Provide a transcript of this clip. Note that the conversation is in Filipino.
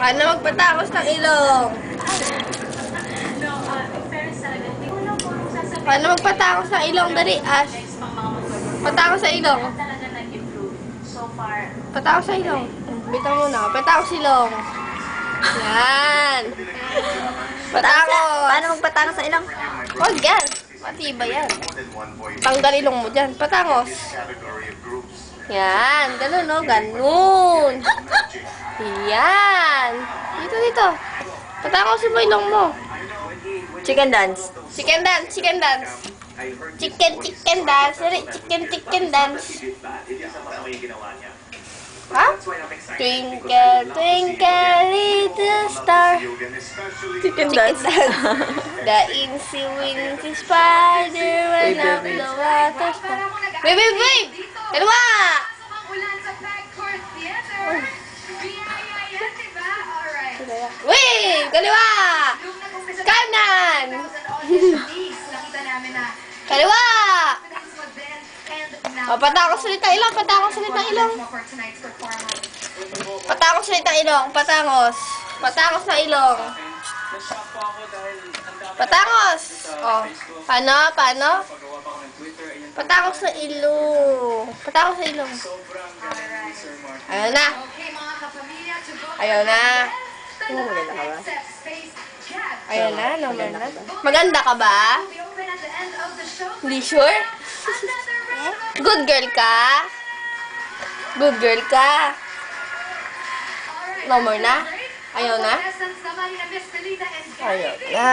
Paano magpatapos ng ilong? Paano magpatapos ng ilong? Dali, Ash. Patapos sa ilong. Patapos sa ilong. Bitang muna. Patapos ilong. Yan. Patapos. Paano magpatangos sa ilong? Huwag yan. Matibay yan. Tanggal ilong mo dyan. Patangos. Yan. Ganun, no? Ganun. Yan. Dito, dito. Patangos mo ilong mo. Chicken dance. Chicken dance, chicken dance. Chicken dance. Chicken dance. Ha? Twinkle, twinkle, little star. Chicken dance. The insy wincy spider went up the water star. Babe, babe, babe! Dalawa! Wait! Kaliwa! Kanan! Kaliwa! O, patakos ulit ang ilong, patangos ulit ang ilong. Patangos ulit ang ilong, patangos. Patangos na ilong. Patangos! O, paano? Paano? Patangos na ilong. Patangos na ilong. Ayaw na. Ayaw na. Maganda ka ba? Ayaw na, normal na. Maganda ka ba? Hindi sure? Good girl ka? Good girl ka? No more na? Ayaw na? Ayaw na.